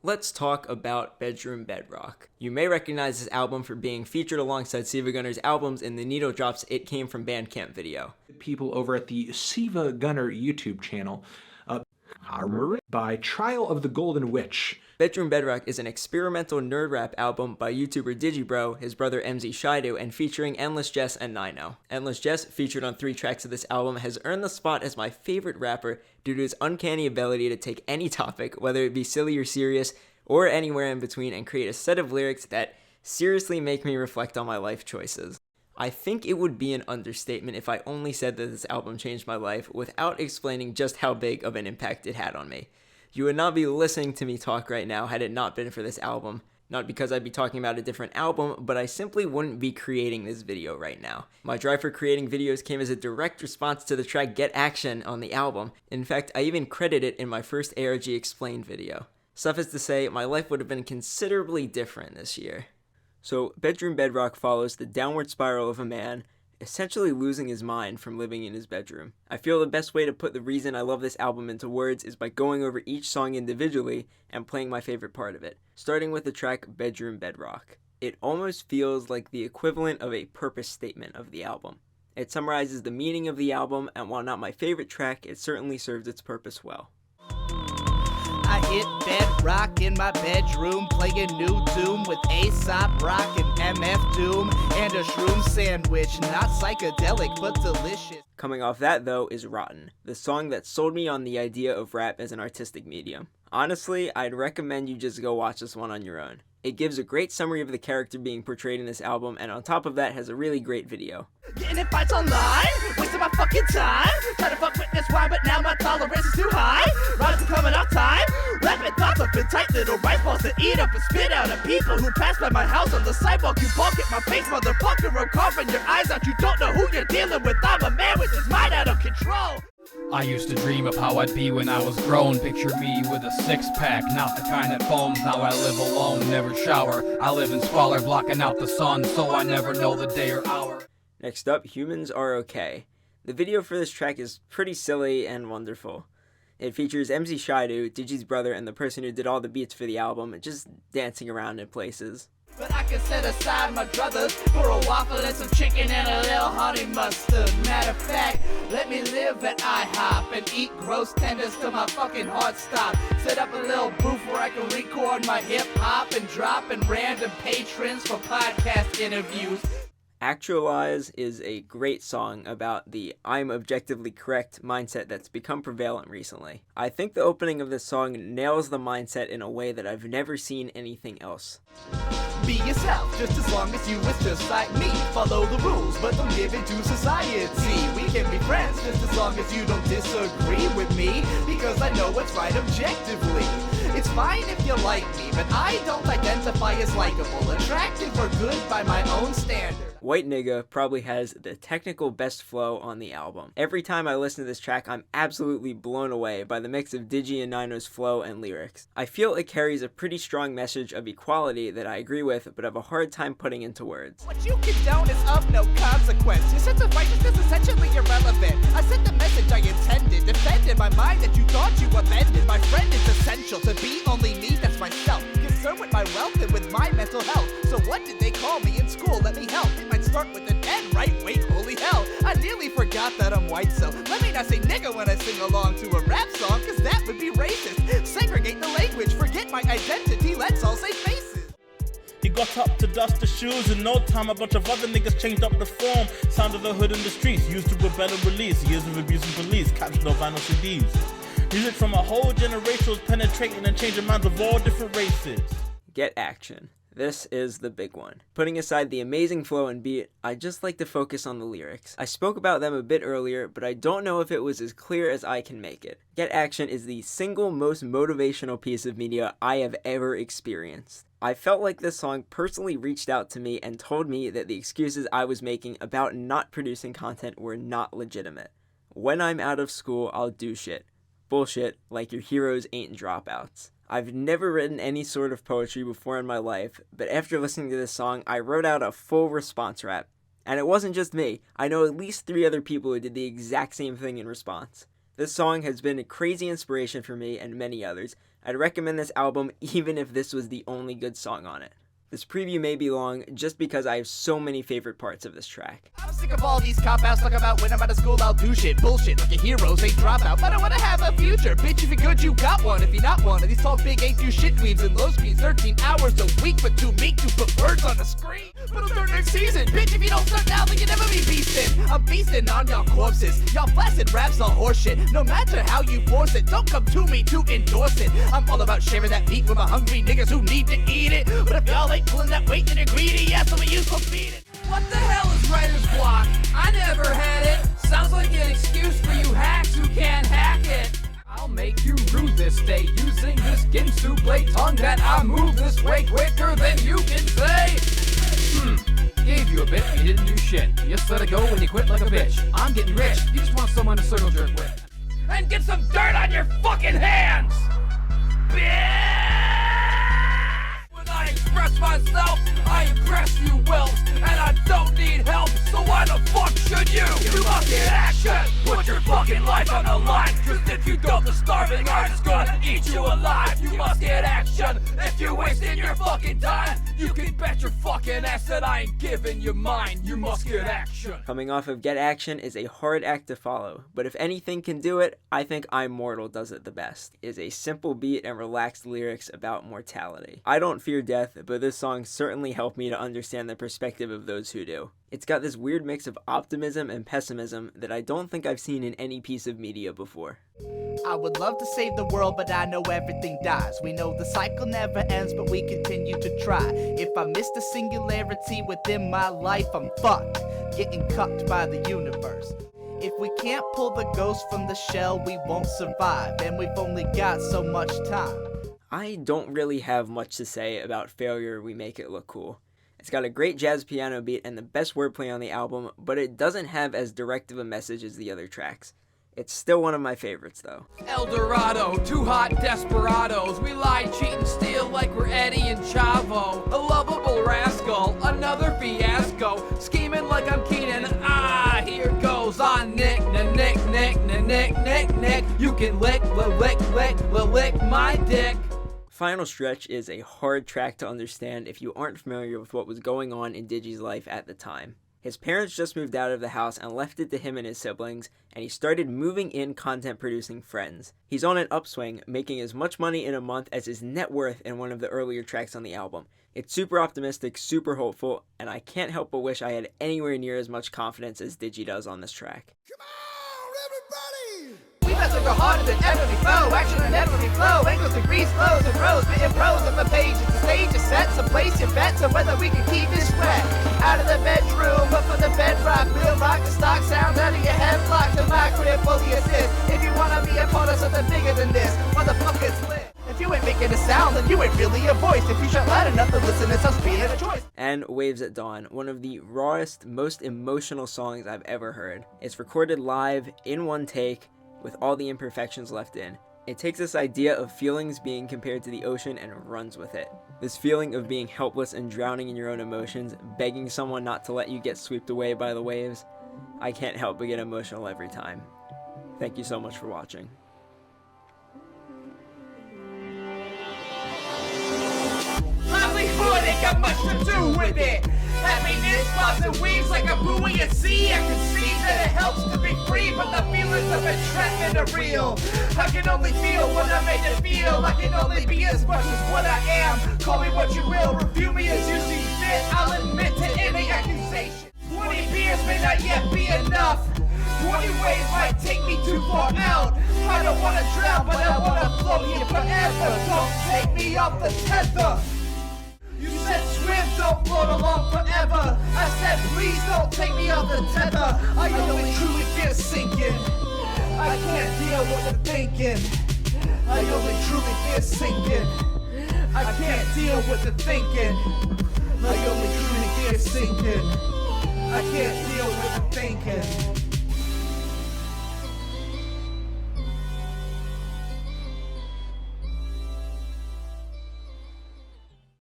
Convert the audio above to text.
Let's talk about Bedrock. You may recognize this album for being featured alongside Siva Gunner's albums in the Needle Drop's It Came From Bandcamp video. People over at the Siva Gunner YouTube channel by Trial of the Golden Witch. Bedrock is an experimental nerd rap album by YouTuber Digibro, his brother MZ Shido, and featuring Endless Jess and Nino. Endless Jess, featured on 3 tracks of this album, has earned the spot as my favorite rapper due to his uncanny ability to take any topic, whether it be silly or serious, or anywhere in between, and create a set of lyrics that seriously make me reflect on my life choices. I think it would be an understatement if I only said that this album changed my life without explaining just how big of an impact it had on me. You would not be listening to me talk right now had it not been for this album. Not because I'd be talking about a different album, but I simply wouldn't be creating this video right now. My drive for creating videos came as a direct response to the track Get Action on the album. In fact, I even credit it in my first ARG Explained video. Suffice to say, my life would have been considerably different this year. So, Bedrock follows the downward spiral of a man essentially losing his mind from living in his bedroom. I feel the best way to put the reason I love this album into words is by going over each song individually and playing my favorite part of it, starting with the track Bedrock. It almost feels like the equivalent of a purpose statement of the album. It summarizes the meaning of the album, and while not my favorite track, it certainly serves its purpose well. I hit bedrock in my bedroom, playing new Doom with Aesop Rock and MF Doom, and a shroom sandwich, not psychedelic but delicious. Coming off that though is Rotten, the song that sold me on the idea of rap as an artistic medium. Honestly, I'd recommend you just go watch this one on your own. It gives a great summary of the character being portrayed in this album, and on top of that has a really great video. Getting in fights online, wasting my fucking time. Try to fuck with this wine, but now my tolerance is too high. Rhymes are coming off time. Rapid thoughts up in tight little rice balls to eat up and spit out at people who pass by my house on the sidewalk. You balk at my face, motherfucker. I'm coughing your eyes out. You don't know who you're dealing with. I'm a man with his mind out of control. I used to dream of how I'd be when I was grown. Picture me with a six-pack, not the kind that foams. Now I live alone, never shower. I live in squalor, blocking out the sun, so I never know the day or hour. Next up, Humans Are Okay. The video for this track is pretty silly and wonderful. It features MZ Shido, Digi's brother, and the person who did all the beats for the album, just dancing around in places. But I can set aside my druthers for a waffle and some chicken and a little honey mustard. Matter of fact, let me live at IHOP and eat gross tenders till my fucking heart stop. Set up a little booth where I can record my hip hop and drop in random patrons for podcast interviews. Actualize is a great song about the I'm objectively correct mindset that's become prevalent recently. I think the opening of this song nails the mindset in a way that I've never seen anything else. Be yourself, just as long as you was just like me. Follow the rules, but don't give in to society. We can be friends, just as long as you don't disagree with me, because I know what's right objectively. It's fine if you like me, but I don't identify as likable, attractive, or good by my own standard. White Nigga probably has the technical best flow on the album. Every time I listen to this track, I'm absolutely blown away by the mix of Digi and Nino's flow and lyrics. I feel it carries a pretty strong message of equality that I agree with, but have a hard time putting into words. What you condone is of no consequence. Your sense of righteousness is essentially irrelevant. I sent the message I intended, defended my mind that you thought you offended. My friend is essential to be only me, that's myself. Concerned with my wealth and with my mental health. So what did they call me in school? Let me help. It might start with an N, right? Wait, holy hell. I nearly forgot that I'm white, so let me not say nigga when I sing along to a rap song, cause that would be racist. Segregate the language, forget my identity, let's all say faces. He got up to dust the shoes. In no time, a bunch of other niggas changed up the form. Sound of the hood in the streets, used to rebel and release. Years of abusing police, captured on vinyl CDs. Music from a whole generation was penetrating and changing minds of all different races. Get Action. This is the big one. Putting aside the amazing flow and beat, I just like to focus on the lyrics. I spoke about them a bit earlier, but I don't know if it was as clear as I can make it. Get Action is the single most motivational piece of media I have ever experienced. I felt like this song personally reached out to me and told me that the excuses I was making about not producing content were not legitimate. When I'm out of school, I'll do shit. Bullshit, like your heroes ain't dropouts. I've never written any sort of poetry before in my life, but after listening to this song, I wrote out a full response rap. And it wasn't just me. I know at least 3 other people who did the exact same thing in response. This song has been a crazy inspiration for me and many others, I'd recommend this album even if this was the only good song on it. This preview may be long just because I have so many favorite parts of this track. I'm sick of all these cop-outs talk about when I'm out of school I'll do shit. Bullshit, like a heroes ain't dropout. But I wanna have a future. Bitch, if you're good, you got one. If you're not one of these tall, big, ain't do shit weaves and low speeds. 13 hours a week, but too meek to put words on the screen. But I'll start next season. Bitch, if you don't start now, then you'll never be beastin'. I'm beastin' on y'all corpses. Y'all flaccid raps all horseshit. No matter how you force it, don't come to me to endorse it. I'm all about sharing that meat with my hungry niggas who need to eat it. But if y'all ain't pulling that weight, then you're greedy. Yeah, some of you so feed it. What the hell is writer's block? I never had it. Sounds like an excuse for you hacks who can't hack it. I'll make you rue this day using this Ginsu blade tongue that I move this way quicker than you can say. Gave you a bit, you didn't do shit. You just let it go when you quit like a bitch. I'm getting rich, you just want someone to circle jerk with. And get some dirt on your fucking hands! Bitch! When I express myself, I impress you well. And I don't need help, so why the fuck should you? You must get action! Put your fucking life on the line. Cause if you don't, the starving art's gonna eat you alive. You must get action. If you're wasting your fucking time, you can bet your fucking ass that I ain't giving you mine. You must get action. Coming off of Get Action is a hard act to follow, but if anything can do it, I think I'm Mortal does it the best. It is a simple beat and relaxed lyrics about mortality. I don't fear death, but this song certainly helped me to understand the perspective of those who do. It's got this weird mix of optimism and pessimism that I don't think I've seen in any piece of media before. I would love to save the world, but I know everything dies. We know the cycle never ends, but we continue to try. If I miss the singularity within my life, I'm fucked, getting cucked by the universe. If we can't pull the ghost from the shell, we won't survive, and we've only got so much time. I don't really have much to say about Failure We Make It Look Cool. It's got a great jazz piano beat and the best wordplay on the album, but it doesn't have as direct of a message as the other tracks. It's still one of my favorites, though. El Dorado, two hot desperados. We lie, cheat, and steal like we're Eddie and Chavo. A lovable rascal, another fiasco. Scheming like I'm Keenan. Ah, here goes on Nick, Nick. You can lick my dick. Final Stretch is a hard track to understand if you aren't familiar with what was going on in Digi's life at the time. His parents just moved out of the house and left it to him and his siblings, and he started moving in content-producing friends. He's on an upswing, making as much money in a month as his net worth in one of the earlier tracks on the album. It's super optimistic, super hopeful, and I can't help but wish I had anywhere near as much confidence as Digi does on this track. Come on, everybody! We must go harder than ever before. Action and ever flow. Angles, degrees, flows, and rows. Spitting prose on the page. It's a stage, a set, so place your bets on whether we can keep this wet. Out of the bedroom, up for the bedrock. We'll rock the stock sound out of your head. Block the mic with fully assist. If you wanna be a part of something bigger than this, motherfuckers lit. If you ain't making a sound, then you ain't really a voice. If you shout loud enough, the listeners will be a choice. And Waves at Dawn, one of the rawest, most emotional songs I've ever heard. It's recorded live in one take, with all the imperfections left in. It takes this idea of feelings being compared to the ocean and runs with it. This feeling of being helpless and drowning in your own emotions, begging someone not to let you get swept away by the waves. I can't help but get emotional every time. Thank you so much for watching. Livelihood ain't got much to do with it. Happiness pops and weaves like a buoyancy. I can see that it helps to be free, but the feelings of entrapment are real. I can only feel what I made to feel. I can only be as much as what I am. Call me what you will, review me as you see fit. I'll admit to any accusation. 20 beers may not yet be enough. 20 waves might take me too far out. I don't wanna drown, but I wanna float here forever. Don't take me off the tether. You said swim, don't float along forever. I said please don't take me off the tether. I only truly fear sinking. I can't deal with the thinking. I only truly fear sinking. I can't deal with the thinking. I only truly fear sinking. I can't deal with the thinking.